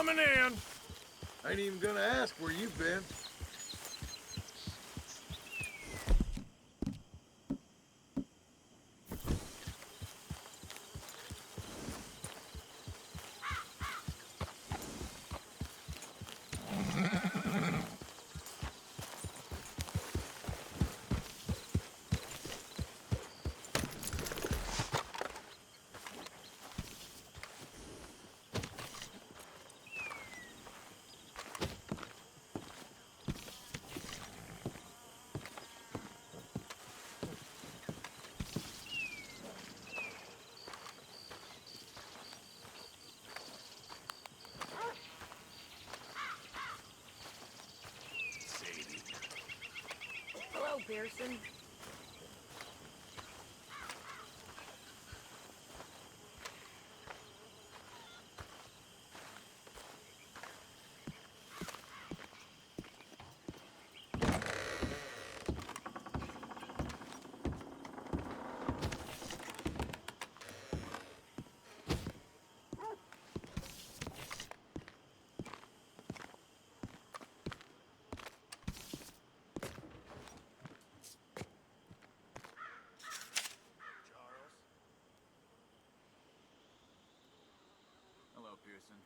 Coming in. Ain't even gonna ask where you've been. Hello, Pearson. Hello, Pearson.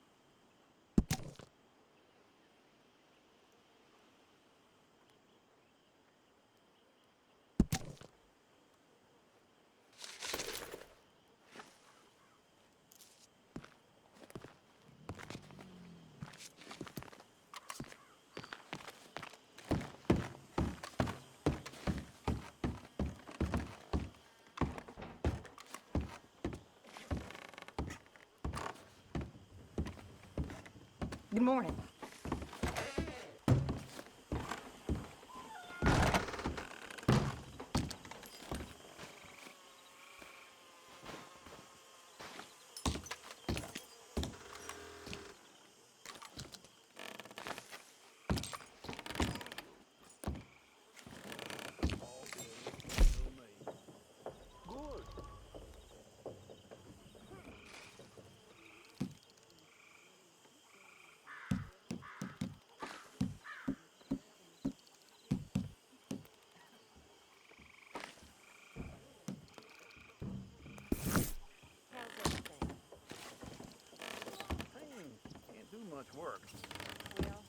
Good morning. Can't do much work. Well,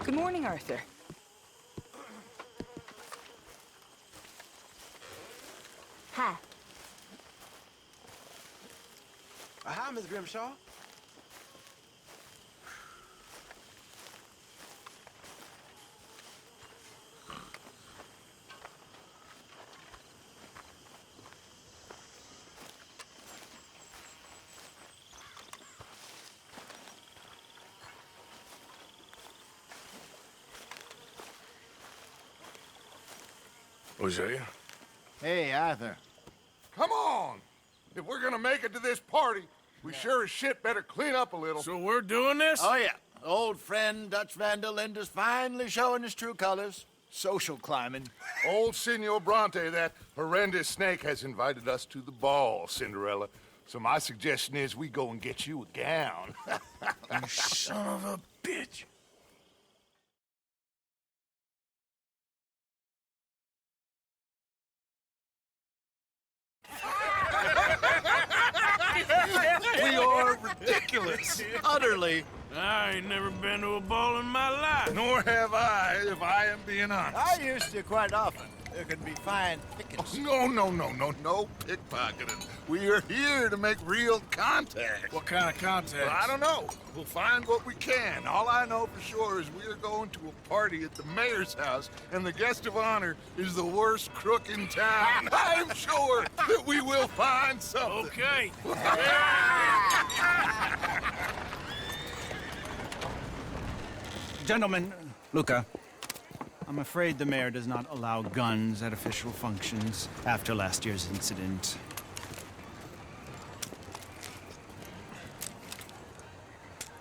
good morning, Arthur. Hi. Hi, Miss Grimshaw. Hosea? Hey, Arthur. Come on! If we're gonna make it to this party, we sure as shit better clean up a little. So we're doing this? Oh, yeah. Old friend Dutch Van der Linde's finally showing his true colors. Social climbing. Old Senor Bronte, that horrendous snake, has invited us to the ball, Cinderella. So my suggestion is we go and get you a gown. You son of a bitch. We are ridiculous. ridiculous. Utterly. I ain't never been to a ball in my life. Nor have I, if I am being honest. I used to quite often. There can be fine pickings. No pickpocketing. We are here to make real contact. What kind of contact? Well, I don't know. We'll find what we can. All I know for sure is we are going to a party at the mayor's house, and the guest of honor is the worst crook in town. I'm sure that we will find something. Okay. Gentlemen, Luca, I'm afraid the mayor does not allow guns at official functions after last year's incident.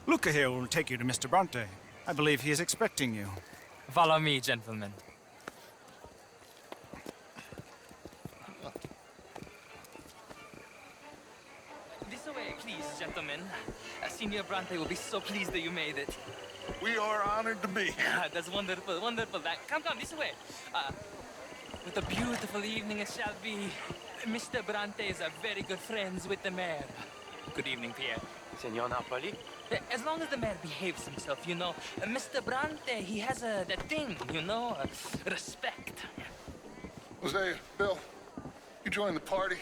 Luca here will take you to Mr. Bronte. I believe he is expecting you. Follow me, gentlemen. This way, please, gentlemen. Senior Bronte will be so pleased that you made it. We are honored to be here. That's wonderful, wonderful. Come, this way. What a beautiful evening it shall be. Mr. Bronte is very good friends with the mayor. Good evening, Pierre. Senor Napoli? As long as the mayor behaves himself, you know. Mr. Bronte, he has that thing, you know, respect. Jose, Bill, you join the party.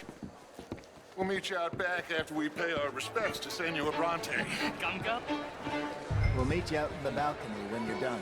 We'll meet you out back after we pay our respects to Senor Bronte. Come. We'll meet you out in the balcony when you're done.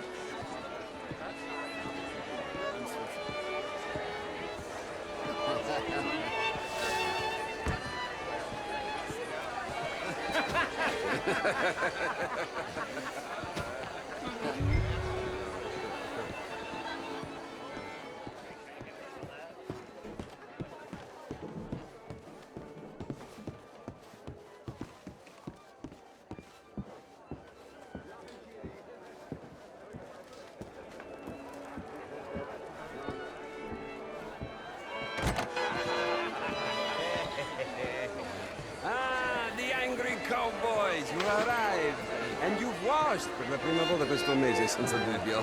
The angry cowboys, you arrived. And you've washed per la prima volta questo mese, senza dubbio.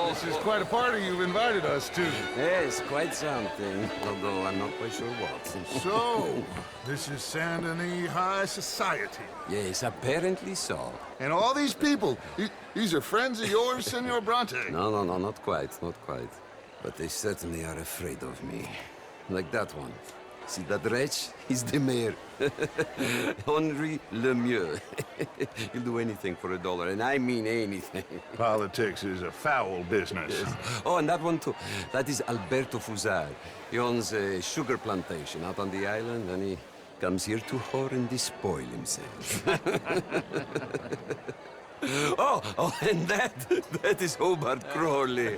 This is quite a party you've invited us to. Yes, quite something. Although I'm not quite sure what. So, this is Saint Denis High Society. Yes, apparently so. And all these people, these are friends of yours, Senor Bronte? No, not quite, not quite. But they certainly are afraid of me. Like that one. See that wretch? He's the mayor. Henri Lemieux. He'll do anything for $1, and I mean anything. Politics is a foul business. Yes. Oh, and that one too. That is Alberto Fusar. He owns a sugar plantation out on the island, and he comes here to whore and despoil himself. Oh, and that is Hobart Crawley,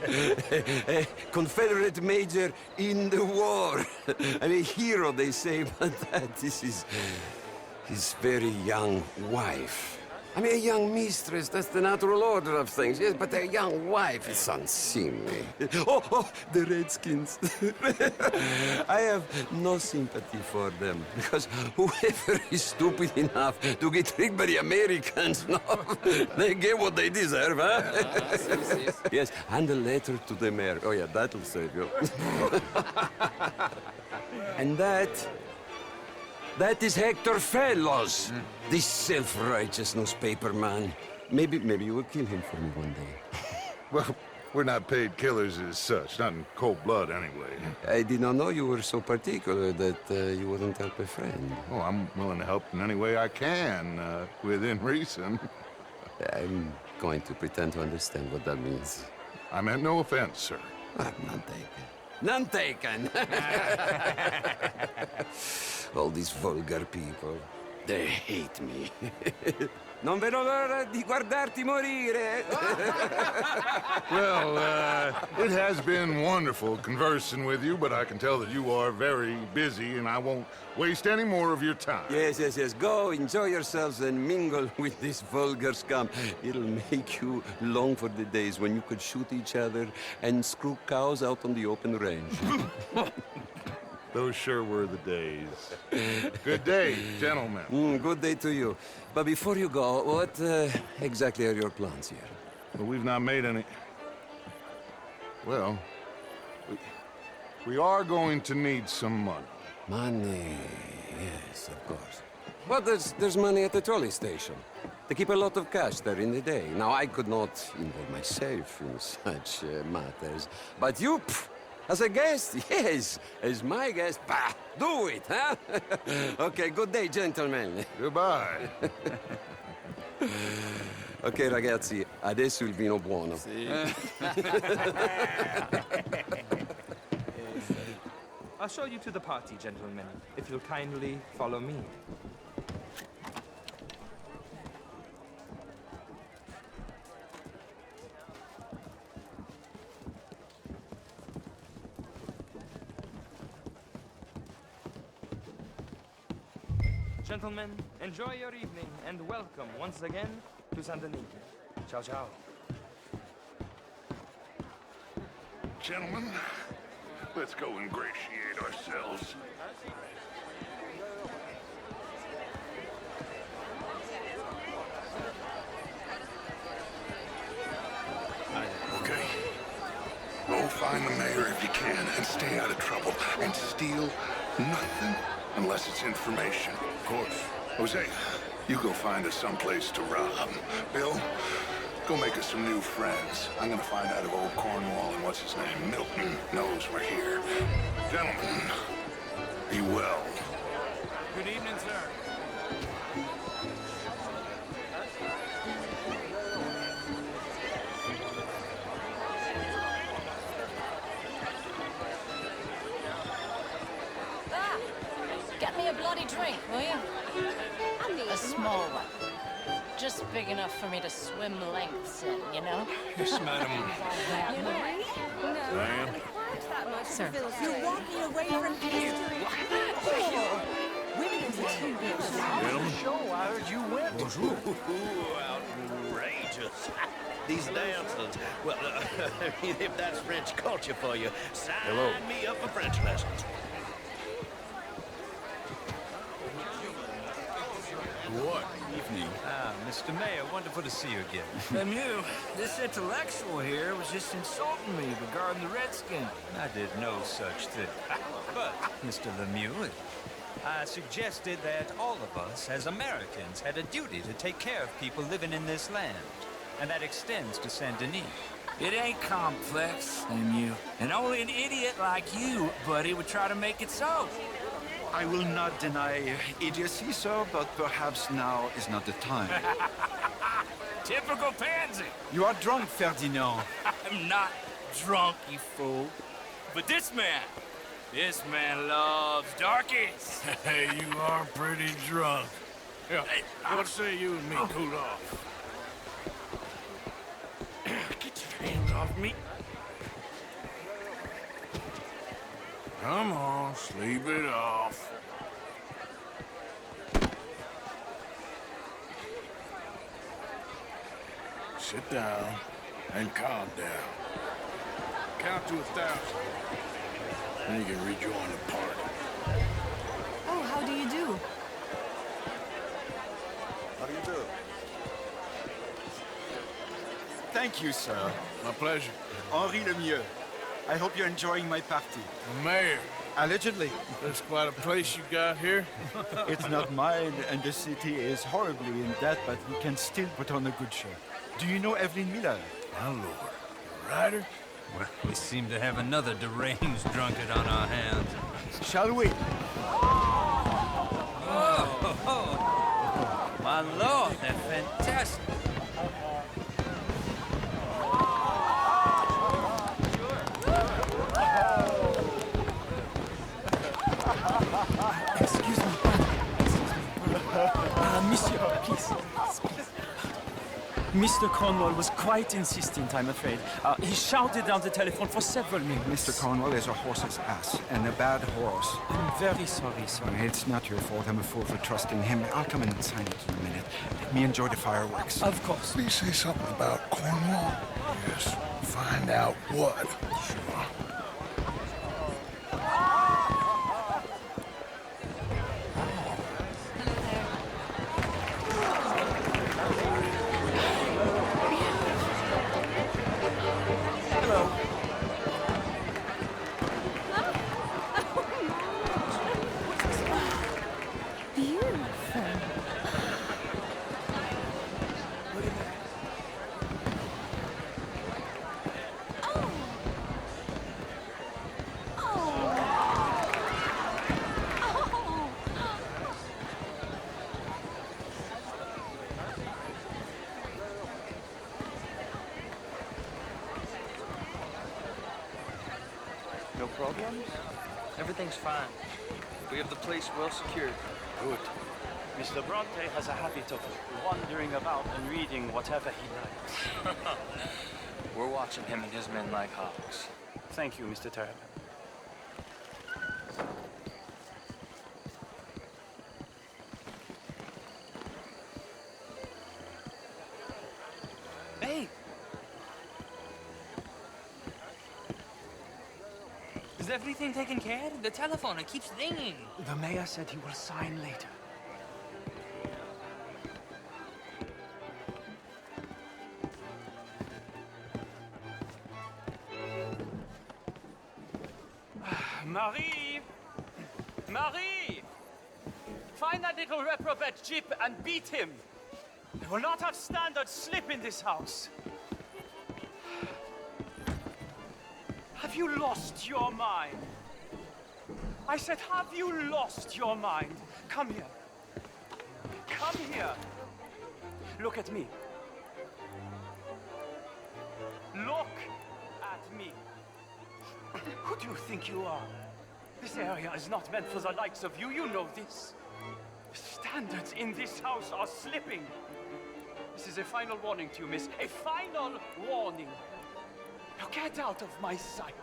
a Confederate major in the war. I mean, hero, they say, but this is his very young wife. I mean, a young mistress, that's the natural order of things, yes, but a young wife is unseemly. Oh, the Redskins. I have no sympathy for them, because whoever is stupid enough to get tricked by the Americans, no, they get what they deserve, huh? Yes, and a letter to the mayor. Oh, yeah, that'll save you. And that is Hector Fellows, this self-righteous newspaper man. Maybe you will kill him for me one day. Well, we're not paid killers as such, not in cold blood anyway. I did not know you were so particular that you wouldn't help a friend. Oh, I'm willing to help in any way I can, within reason. I'm going to pretend to understand what that means. I meant no offense, sir. None taken. None taken! All these vulgar people, they hate me. Non vedo l'ora di guardarti morire. Well, it has been wonderful conversing with you, but I can tell that you are very busy, and I won't waste any more of your time. Yes. Go, enjoy yourselves, and mingle with this vulgar scum. It'll make you long for the days when you could shoot each other and screw cows out on the open range. Those sure were the days. Good day, gentlemen. Good day to you. But before you go, what exactly are your plans here? Well, we've not made any... Well, we are going to need some money. Money, yes, of course. Well, there's money at the trolley station. They keep a lot of cash there in the day. Now, I could not involve myself in such matters. But you, as a guest, yes, as my guest, bah, do it, huh? Okay, good day, gentlemen. Goodbye. Ok, ragazzi, adesso il vino buono. I'll show you to the party, gentlemen, if you'll kindly follow me. Gentlemen, enjoy your evening and welcome once again to San Denis. Ciao, ciao. Gentlemen, let's go ingratiate ourselves. Okay. Go find the mayor if you can and stay out of trouble. And steal nothing unless it's information. Of course. Jose, you go find us someplace to rob. Bill, go make us some new friends. I'm gonna find out if old Cornwall and what's his name, Milton, knows we're here. Gentlemen, be well. Good evening, sir. Get me a bloody drink, will you? A small one. Just big enough for me to swim lengths in, you know? Yes, madam. Ma'am. Sir. You're walking away from history. Women in Gentlemen. I heard you went. Outrageous. These dancers. Well, if that's French culture for you, sign me up for French lessons. What? Evening. Ah, Mr. Mayor, wonderful to see you again. Lemieux, this intellectual here was just insulting me regarding the Redskins. I did no such thing. But, Mr. Lemieux, I suggested that all of us, as Americans, had a duty to take care of people living in this land. And that extends to Saint Denis. It ain't complex, Lemieux. And only an idiot like you, buddy, would try to make it so. I will not deny idiocy, sir, but perhaps now is not the time. Typical pansy. You are drunk, Ferdinand. I'm not drunk, you fool. But this man loves darkies. Hey, you are pretty drunk. Yeah, what say you and me cool off? Get your hands off me. Come on, sleep it off. Sit down and calm down. Count to 1,000. Then you can rejoin the party. Oh, how do you do? How do you do? Thank you, sir. My pleasure. Henri Lemieux. I hope you're enjoying my party. The mayor. Allegedly. That's quite a place you got here. It's not mine, and the city is horribly in debt, but we can still put on a good show. Do you know Evelyn Miller? My lord. The writer? Well, we seem to have another deranged drunkard on our hands. Shall we? My lord, they're fantastic. Excuse me. Monsieur, please. Mr. Cornwall was quite insistent, I'm afraid. He shouted down the telephone for several minutes. Mr. Cornwall is a horse's ass, and a bad horse. I'm very sorry, sir. It's not your fault. I'm a fool for trusting him. I'll come in and sign it in a minute. Let me enjoy the fireworks. Of course. Please say something about Cornwall. Yes, find out what. Sure. Beautiful. No problems? Everything's fine. We have the place well secured. Good. Mr. Bronte has a habit of wandering about and reading whatever he likes. We're watching him and his men like hawks. Thank you, Mr. Terrapin. Hey! Is everything taken care of? The telephone, it keeps ringing. The mayor said he will sign later. Marie! Marie! Find that little reprobate Jip and beat him. I will not have standard slip in this house. Have you lost your mind? I said, have you lost your mind? Come here. Come here. Look at me. Look at me. Who do you think you are? This area is not meant for the likes of you. You know this. The standards in this house are slipping. This is a final warning to you, miss. A final warning. Now get out of my sight.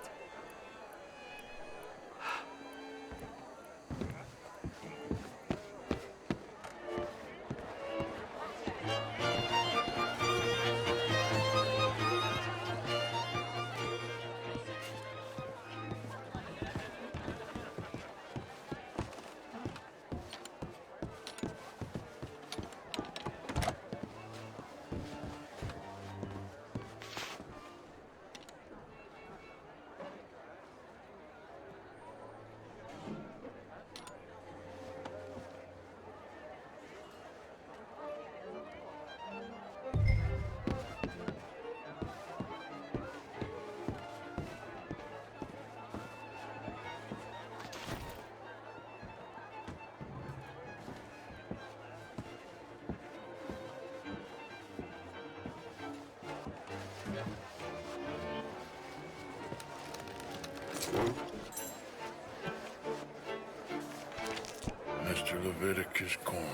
Mr. Leviticus Cornwall.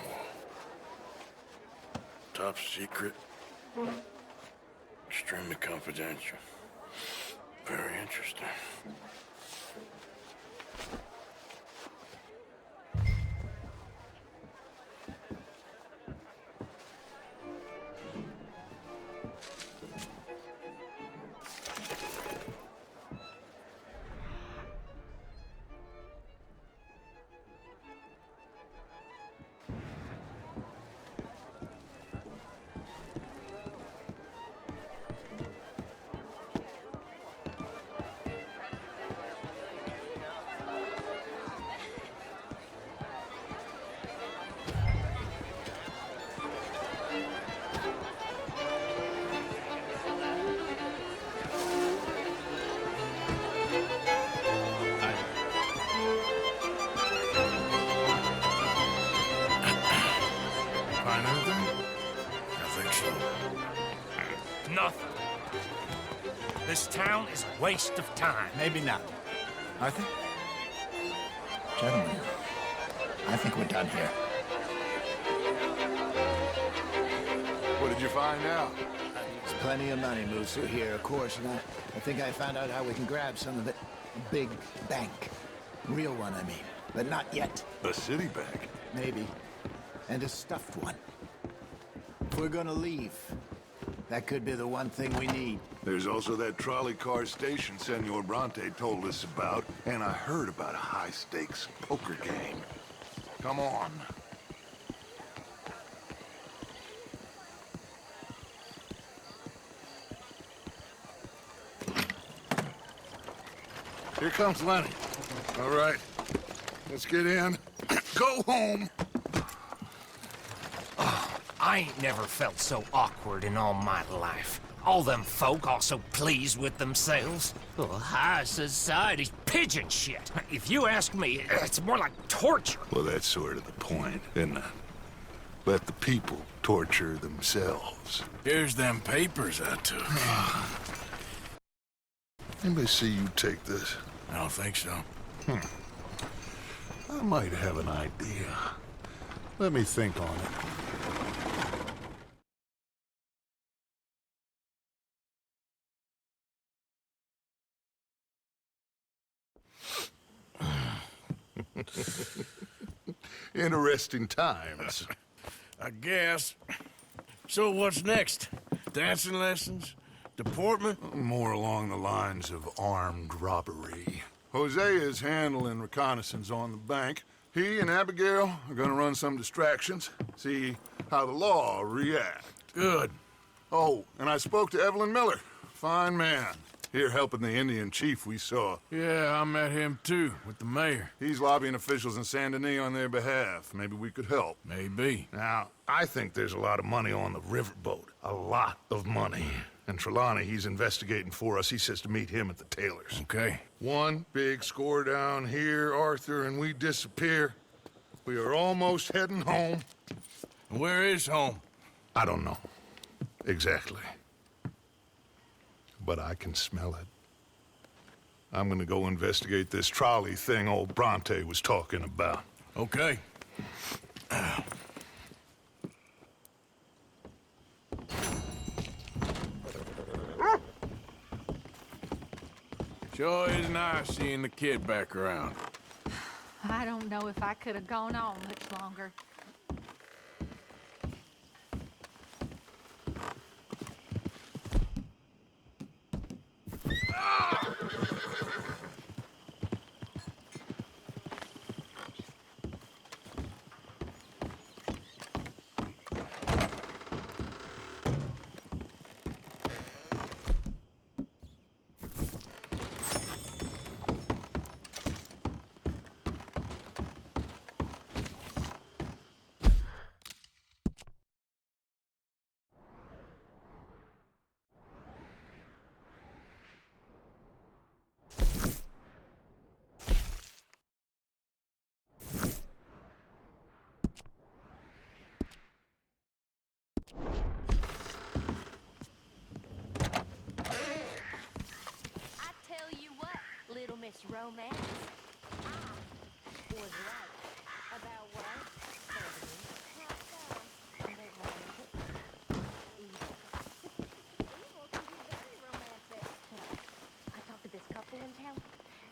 Top secret. Extremely confidential. Very interesting. Find anything? I think so. Nothing. This town is a waste of time. Maybe not. Arthur? Gentlemen, I think we're done here. What did you find out? There's plenty of money moves through here, of course, and I think I found out how we can grab some of it. A big bank. Real one, I mean. But not yet. A city bank? Maybe. And a stuffed one. If we're gonna leave, that could be the one thing we need. There's also that trolley car station Senor Bronte told us about, and I heard about a high-stakes poker game. Come on. Here comes Lenny. All right, let's get in. Go home. I ain't never felt so awkward in all my life. All them folk all so pleased with themselves. Oh, high society's pigeon shit. If you ask me, it's more like torture. Well, that's sort of the point, isn't it? Let the people torture themselves. Here's them papers I took. Anybody see you take this? I don't think so. I might have an idea. Let me think on it. Interesting times. I guess. So what's next? Dancing lessons? Deportment? More along the lines of armed robbery. Hosea is handling reconnaissance on the bank. He and Abigail are gonna run some distractions, see how the law reacts. Good. Oh, and I spoke to Evelyn Miller. Fine man. Here helping the Indian chief we saw. Yeah, I met him too, with the mayor. He's lobbying officials in Saint Denis on their behalf. Maybe we could help. Maybe. Now, I think there's a lot of money on the riverboat. A lot of money. And Trelawney, he's investigating for us. He says to meet him at the Taylor's. Okay. One big score down here, Arthur, and we disappear. We are almost heading home. Where is home? I don't know. Exactly. But I can smell it. I'm gonna go investigate this trolley thing old Bronte was talking about. Okay. Sure is nice seeing the kid back around. I don't know if I could have gone on much longer. Miss Romance. I was right about what I told you. How come they wanted evil can be very romantic. I talked to this couple in town.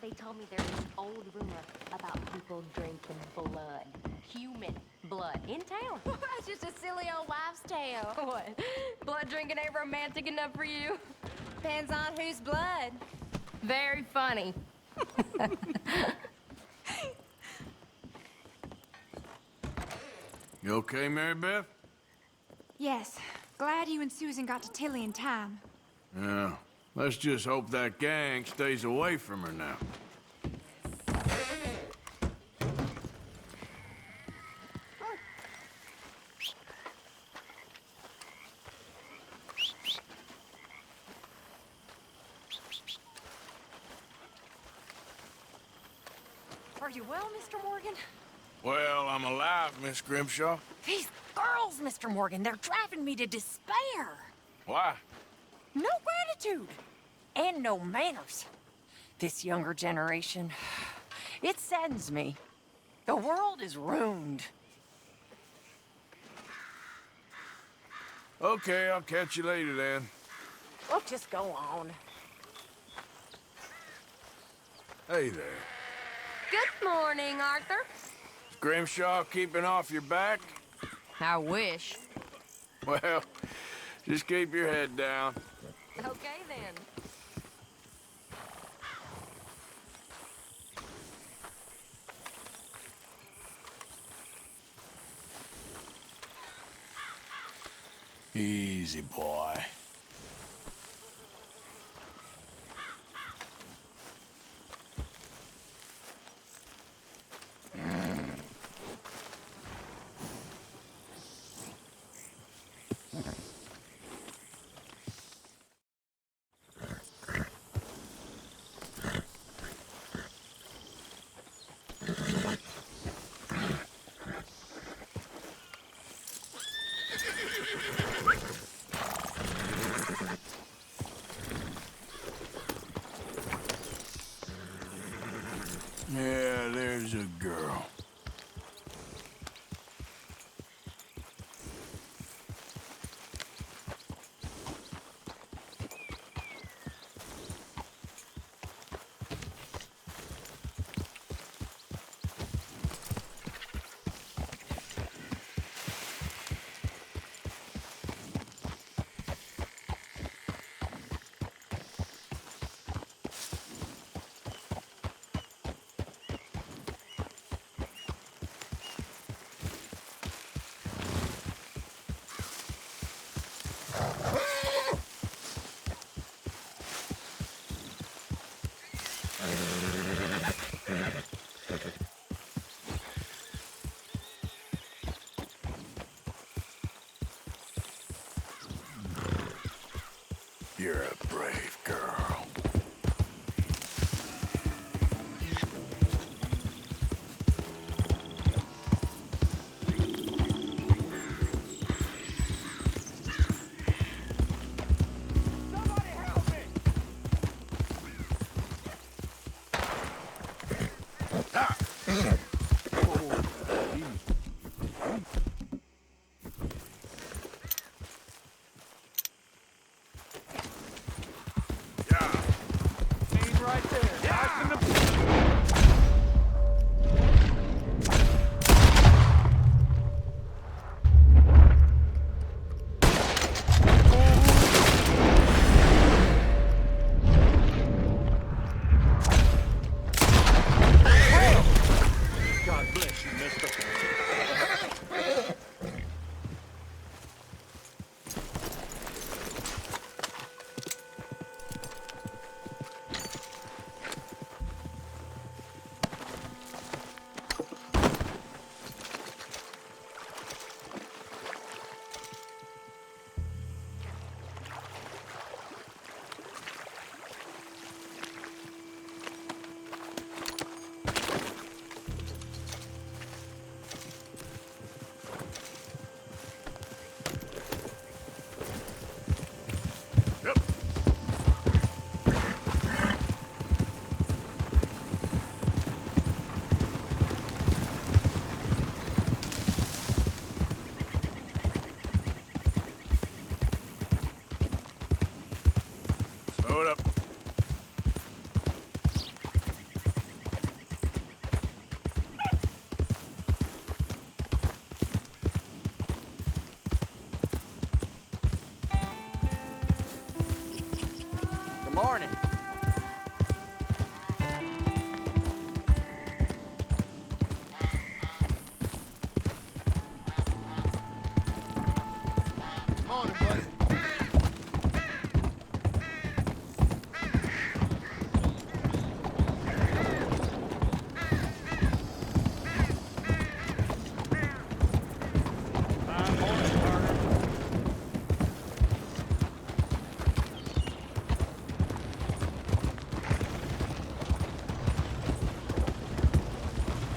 They told me there's this old rumor about people drinking blood. Human blood. In town. That's just a silly old wives' tale. What? Blood drinking ain't romantic enough for you? Depends on whose blood. Very funny. You okay, Mary Beth? Yes. Glad you and Susan got to Tilly in time. Yeah. Let's just hope that gang stays away from her now. Are you well, Mr. Morgan? Well, I'm alive, Miss Grimshaw. These girls, Mr. Morgan, they're driving me to despair. Why? No gratitude. And no manners. This younger generation, it saddens me. The world is ruined. Okay, I'll catch you later then. Look, just go on. Hey there. Good morning, Arthur. Is Grimshaw keeping off your back? I wish. Well, just keep your head down. Okay, then. Easy, boy. Yeah, there's a girl. You're a brave girl. Right there. Nice in the... God bless you, mister. Hold up. Good morning. Morning, buddy.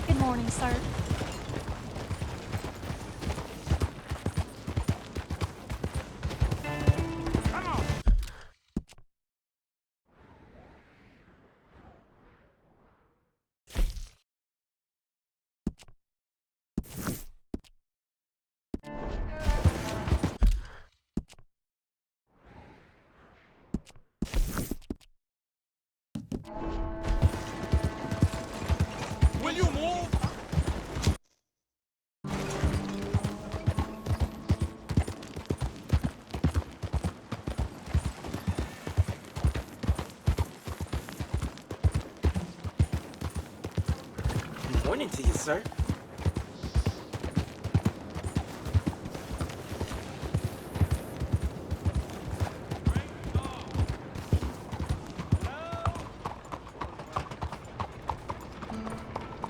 Good morning, sir. Will you move? Good morning to you, sir.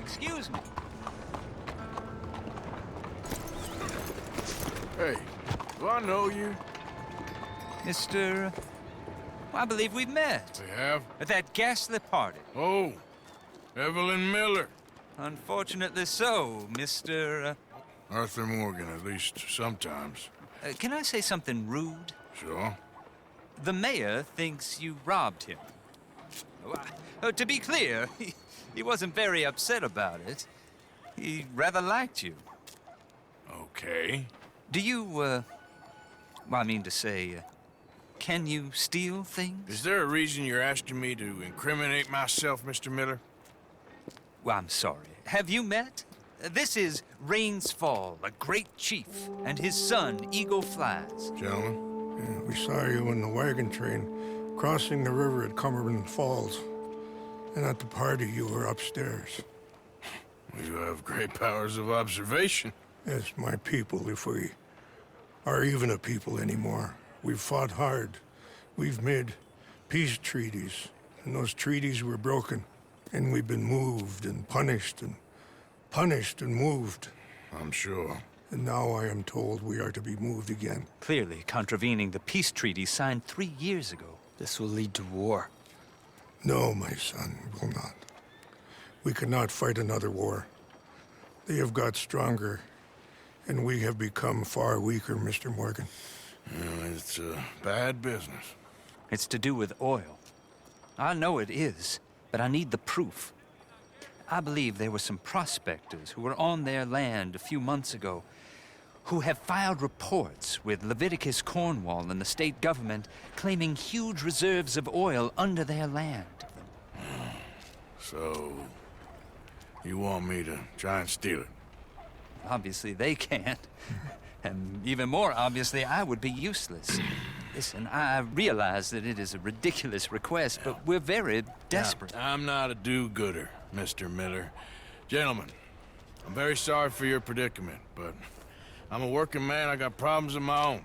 Excuse me. Hey, do I know you? Mr. I believe we've met. We have? At that ghastly party. Oh, Evelyn Miller. Unfortunately so, Mr. Arthur Morgan, at least sometimes. Can I say something rude? Sure. The mayor thinks you robbed him. To be clear, He wasn't very upset about it. He rather liked you. Okay. Do you, well, I mean to say, can you steal things? Is there a reason you're asking me to incriminate myself, Mr. Miller? Well, I'm sorry. Have you met? This is Rains Fall, a great chief, and his son, Eagle Flies. Gentlemen? Yeah, we saw you in the wagon train crossing the river at Cumberland Falls. And at the party, you were upstairs. You have great powers of observation. Yes, my people, if we are even a people anymore. We've fought hard. We've made peace treaties, and those treaties were broken. And we've been moved and punished and moved. I'm sure. And now I am told we are to be moved again. Clearly contravening the peace treaty signed 3 years ago. This will lead to war. No, my son, it will not. We cannot fight another war. They have got stronger, and we have become far weaker, Mr. Morgan. Well, it's bad business. It's to do with oil. I know it is, but I need the proof. I believe there were some prospectors who were on their land a few months ago who have filed reports with Leviticus Cornwall and the state government claiming huge reserves of oil under their land. So, you want me to try and steal it? Obviously they can't. And even more obviously, I would be useless. Listen, I realize that it is a ridiculous request, but we're very desperate. Now, I'm not a do-gooder, Mr. Miller. Gentlemen, I'm very sorry for your predicament, but I'm a working man. I got problems of my own.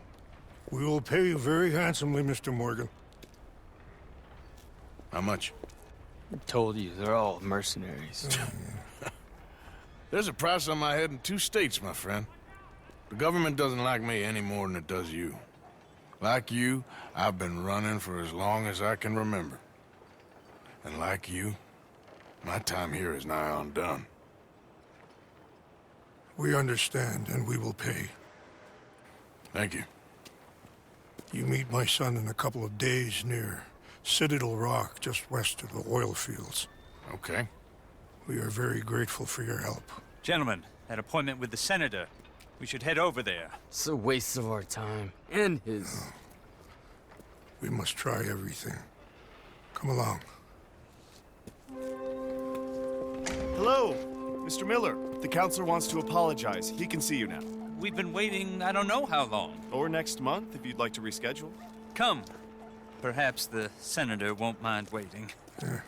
We will pay you very handsomely, Mr. Morgan. How much? I told you, they're all mercenaries. There's a price on my head in 2 states, my friend. The government doesn't like me any more than it does you. Like you, I've been running for as long as I can remember. And like you, my time here is nigh on done. We understand, and we will pay. Thank you. You meet my son in a couple of days near Citadel Rock, just west of the oil fields. Okay. We are very grateful for your help. Gentlemen, that appointment with the senator. We should head over there. It's a waste of our time. And his. We must try everything. Come along. Hello, Mr. Miller. The counselor wants to apologize. He can see you now. We've been waiting I don't know how long. Or next month, if you'd like to reschedule. Come. Perhaps the senator won't mind waiting. Yeah.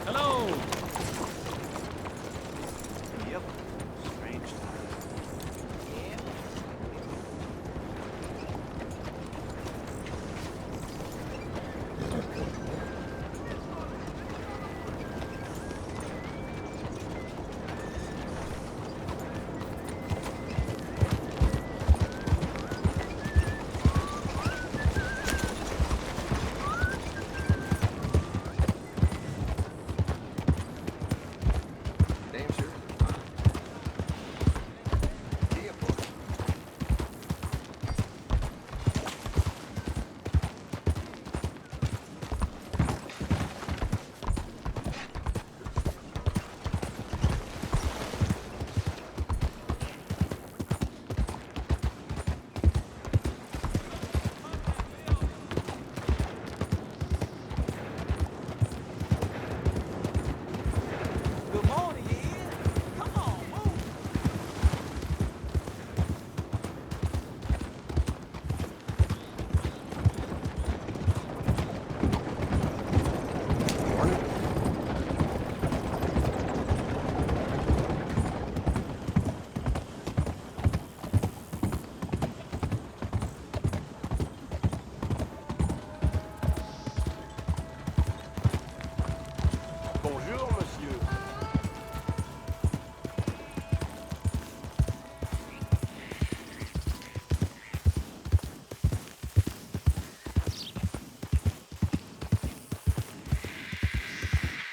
Hello! Yep. Strange.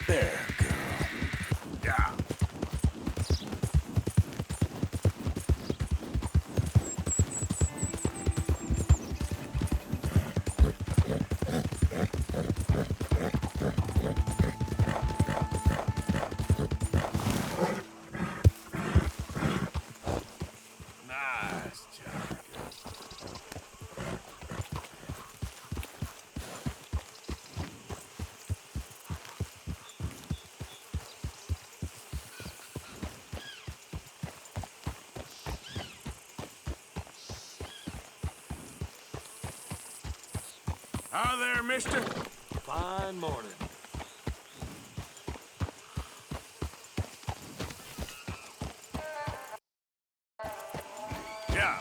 There, good. Hi there, mister. Fine morning. Yeah.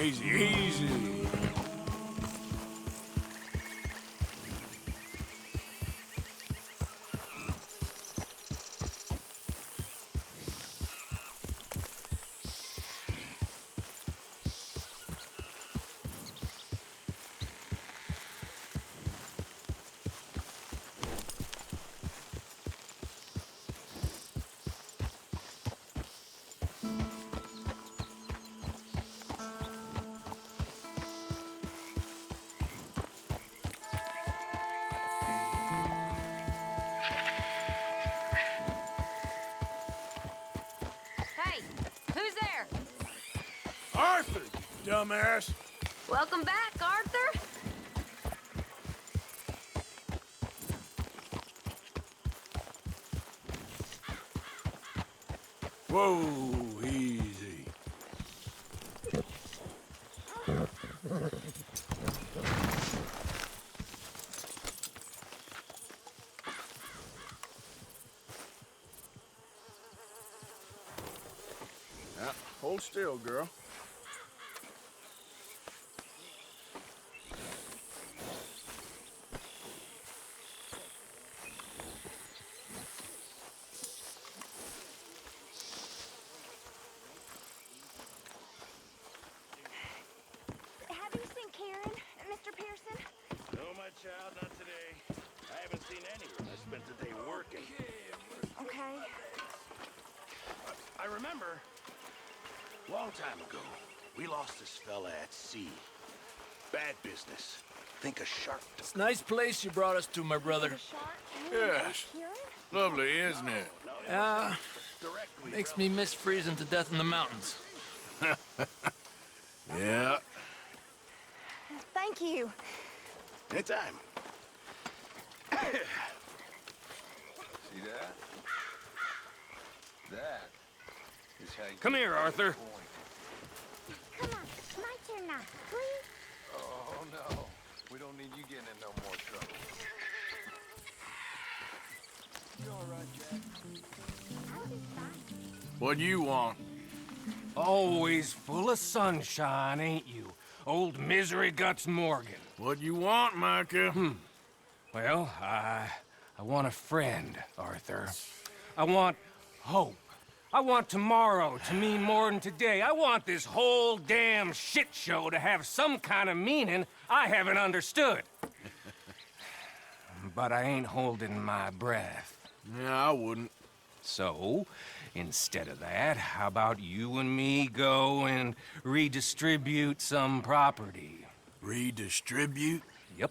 Easy, easy. Hey, who's there? Arthur, you dumbass. Welcome back, Arthur. Whoa, easy. Now, hold still, girl. Have you seen Karen, Mr. Pearson? No, my child, not today. I haven't seen anyone. I spent the day working. Okay. I remember, long time ago, we lost this fella at sea. Bad business. Think a shark. It's a nice place you brought us to, my brother. Yes. Lovely, isn't it? Makes me miss freezing to death in the mountains. Yeah. Thank you. Anytime. See that? That is how you... Come here, Arthur. Come on, my turn now, please. Oh, no. We don't need you getting in no more trouble. You all right, Jack? What do you want? Always full of sunshine, ain't you? Old Misery Guts Morgan. What you want, Micah? Well, I want a friend, Arthur. I want hope. I want tomorrow to mean more than today. I want this whole damn shit show to have some kind of meaning I haven't understood. But I ain't holding my breath. Yeah, I wouldn't. So, instead of that, how about you and me go and redistribute some property? Redistribute? Yep.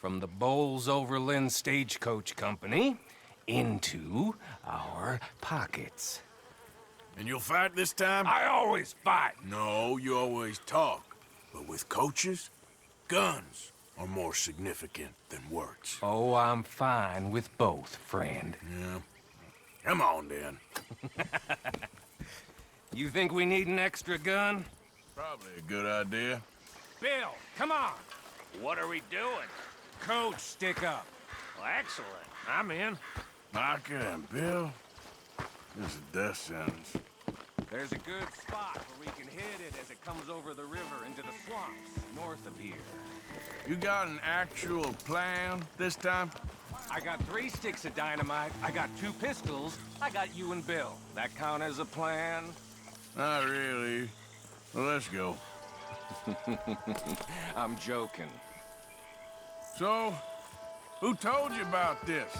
From the Bowles Overland Stagecoach Company into our pockets. And you'll fight this time? I always fight. No, you always talk. But with coaches, guns are more significant than words. Oh, I'm fine with both, friend. Yeah. Come on, then. You think we need an extra gun? Probably a good idea. Bill, come on. What are we doing? Coach, stick up. Well, excellent. I'm in. Micah and Bill, this is a death sentence. There's a good spot where we can hit it as it comes over the river into the swamps north of here. You got an actual plan this time? I got 3 sticks of dynamite, I got 2 pistols, I got you and Bill. That count as a plan? Not really. Well, let's go. I'm joking. So, who told you about this?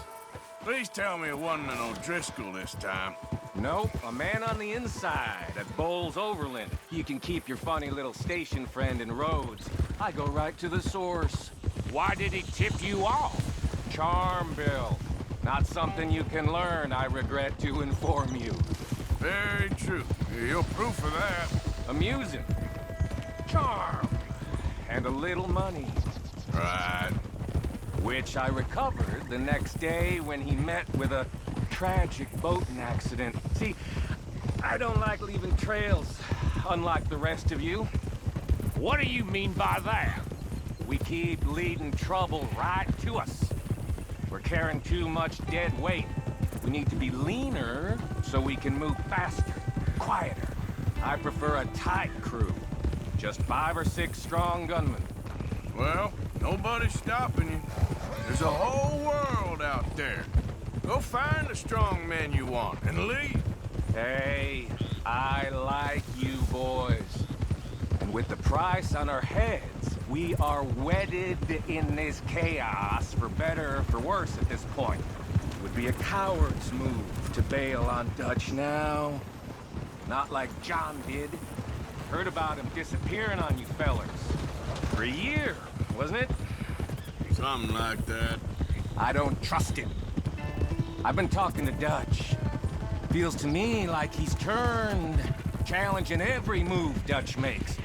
Please tell me it wasn't an O'Driscoll this time. Nope, a man on the inside at Bowles Overland. You can keep your funny little station friend in Rhodes. I go right to the source. Why did he tip you off? Charm, Bill. Not something you can learn, I regret to inform you. Very true. You're proof of that. Amusing. Charm. And a little money. Right. Which I recovered the next day when he met with a tragic boating accident. See, I don't like leaving trails, unlike the rest of you. What do you mean by that? We keep leading trouble right to us. We're carrying too much dead weight. We need to be leaner so we can move faster, quieter. I prefer a tight crew. Just 5 or 6 strong gunmen. Well, nobody's stopping you. There's a whole world out there. Go find the strong men you want and leave. Hey, I like you boys. And with the price on our heads, we are wedded in this chaos, for better or for worse at this point. It would be a coward's move to bail on Dutch now. Not like John did. Heard about him disappearing on you fellers. For a year, wasn't it? Something like that. I don't trust him. I've been talking to Dutch. Feels to me like he's turned, challenging every move Dutch makes.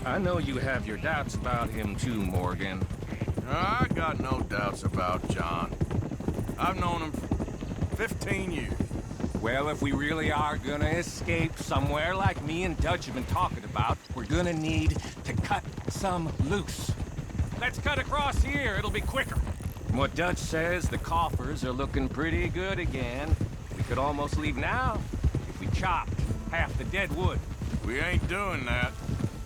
I know you have your doubts about him too, Morgan. I got no doubts about John. I've known him for 15 years. Well, if we really are gonna escape somewhere like me and Dutch have been talking about, we're gonna need to cut some loose. Let's cut across here, it'll be quicker. From what Dutch says, the coffers are looking pretty good again. We could almost leave now if we chopped half the dead wood. We ain't doing that.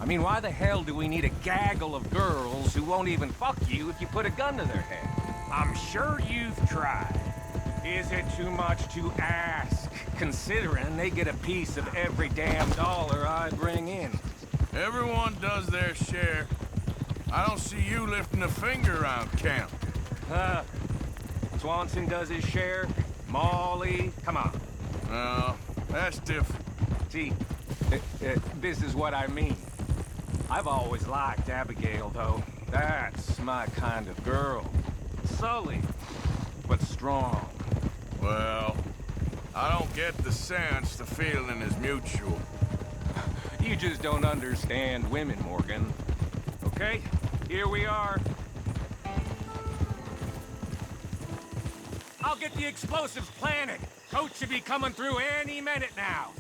I mean, why the hell do we need a gaggle of girls who won't even fuck you if you put a gun to their head? I'm sure you've tried. Is it too much to ask, considering they get a piece of every damn dollar I bring in? Everyone does their share. I don't see you lifting a finger around camp. Swanson does his share. Molly, come on. No, that's different. See, this is what I mean. I've always liked Abigail, though. That's my kind of girl. Sully, but strong. Well, I don't get the sense the feeling is mutual. You just don't understand women, Morgan. Okay, here we are. I'll get the explosives planted. Coach should be coming through any minute now.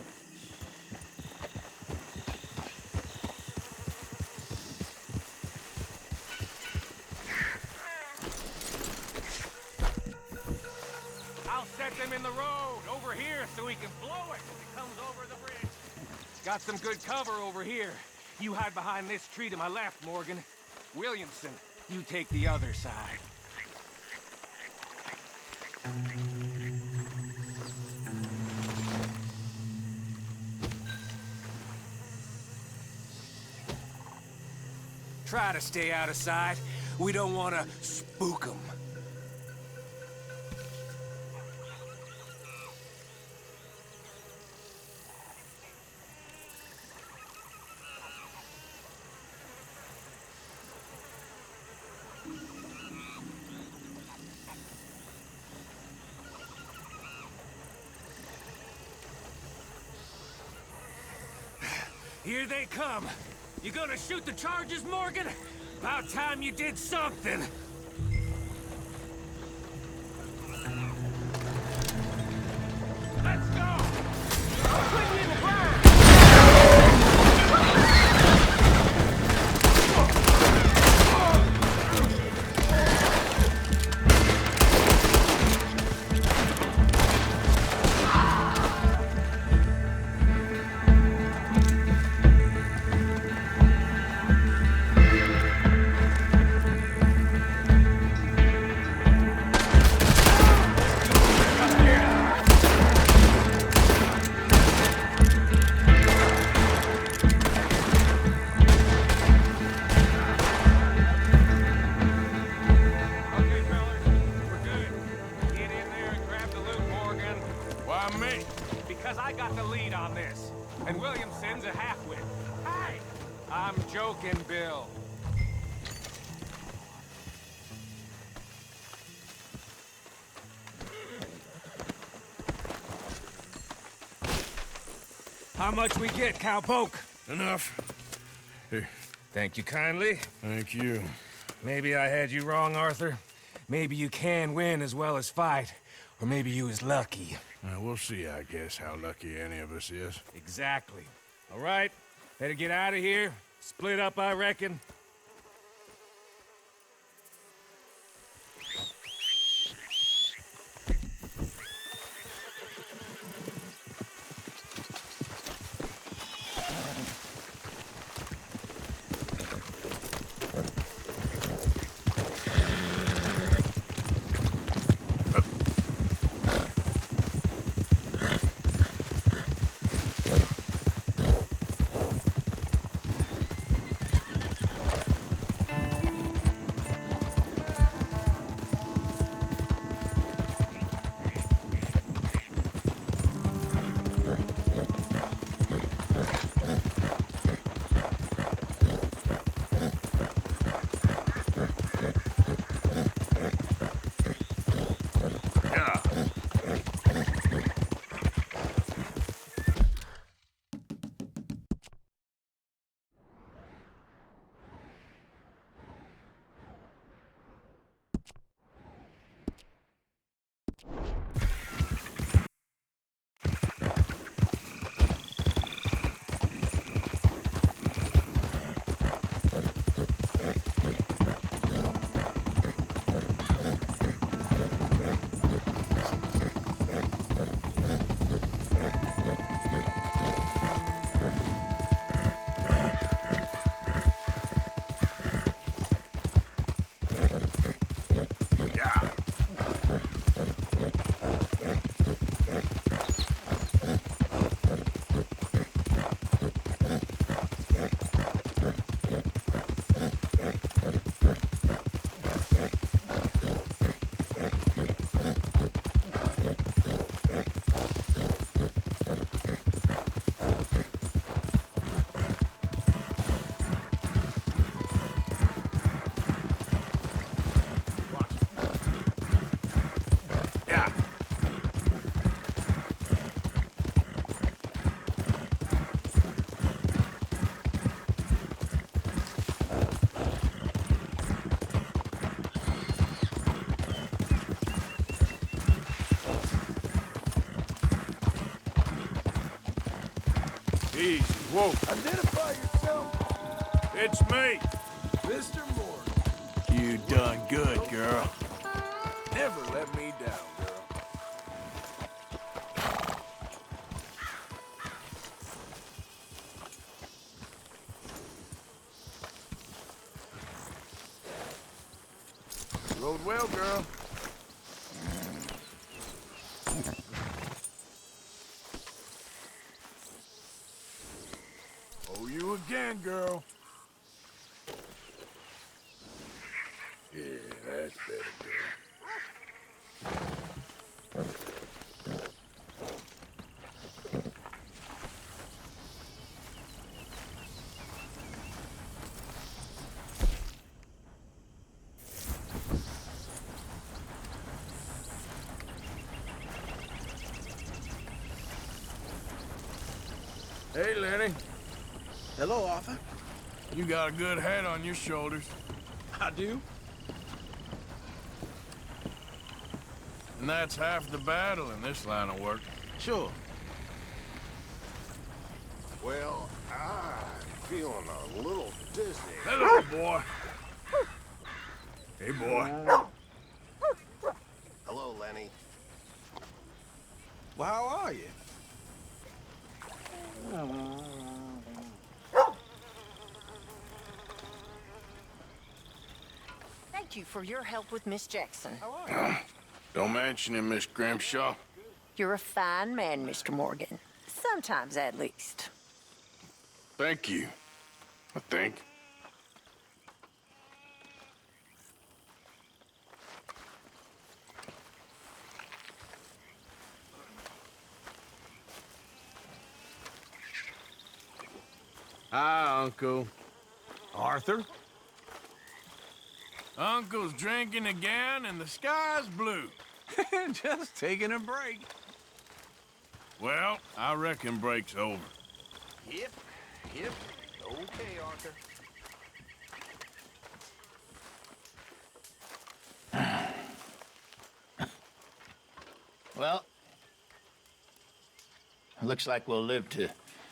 I'll set them in the road over here so we can blow it as it comes over the bridge. Got some good cover over here. You hide behind this tree to my left, Morgan. Williamson, you take the other side. Try to stay out of sight. We don't want to spook them. Here they come. You gonna shoot the charges, Morgan? About time you did something. Let's go! I'll put you in the ground! Because I got the lead on this. And Williamson's a half-wit. Hey! I'm joking, Bill. How much we get, cowpoke? Enough. Here. Thank you kindly. Thank you. Maybe I had you wrong, Arthur. Maybe you can win as well as fight. Or maybe you was lucky. We'll see, I guess, how lucky any of us is. Exactly. All right, better get out of here. Split up, I reckon. Easy. Whoa. Identify yourself. It's me. Mr. Morgan. You done good, girl. Never let me down, girl. Rode well, girl. Oh, you again, girl. Yeah, that's better, girl. Hey, Lenny. Hello, Arthur. You got a good head on your shoulders. I do? And that's half the battle in this line of work. Sure. Well, I'm feeling a little dizzy. Hello, boy. Hey, boy. Hello, Lenny. Well, how are you? Thank you for your help with Miss Jackson. Don't mention him, Miss Grimshaw. You're a fine man, Mr. Morgan. Sometimes, at least. Thank you, I think. Hi, Uncle. Arthur? Uncle's drinking again and the sky's blue. Just taking a break. Well, I reckon break's over. Yep. Okay, Arthur. Well, looks like we'll live to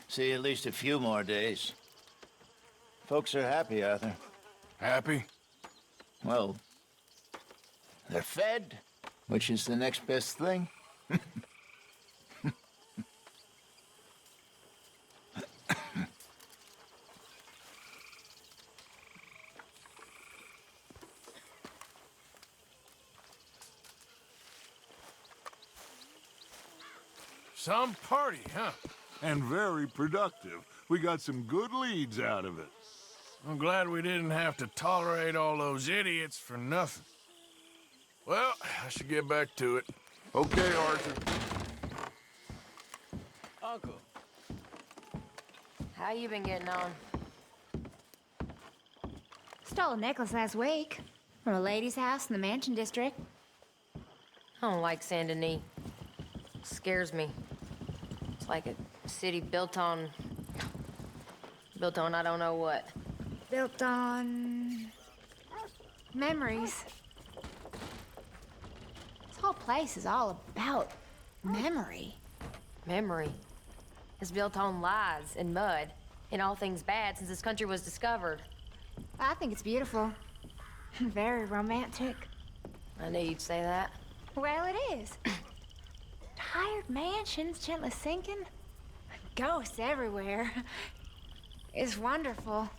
see at least a few more days. If Folks are happy, Arthur. Happy? Well, they're fed, which is the next best thing. Some party, huh? And very productive. We got some good leads out of it. I'm glad we didn't have to tolerate all those idiots for nothing. Well, I should get back to it. Okay, Arthur. Uncle. How you been getting on? Stole a necklace last week from a lady's house in the Mansion District. I don't like Saint Denis. Scares me. It's like a city built on I don't know what. Built on memories. This whole place is all about memory. Memory. It's built on lies and mud and all things bad since this country was discovered. I think it's beautiful. Very romantic. I knew you'd say that. Well, it is. Tired mansions gently sinking. Ghosts everywhere. It's wonderful.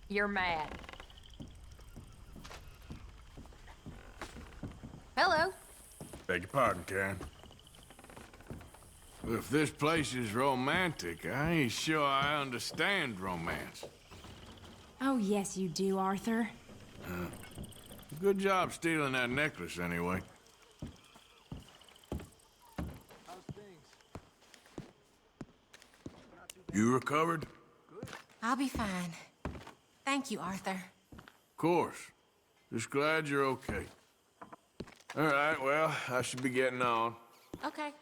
You're mad. Hello. Beg your pardon, Karen. If this place is romantic, I ain't sure I understand romance. Oh, yes, you do, Arthur. Good job stealing that necklace, anyway. You recovered? I'll be fine. Thank you, Arthur. Of course. Just glad you're okay. All right, well, I should be getting on. Okay.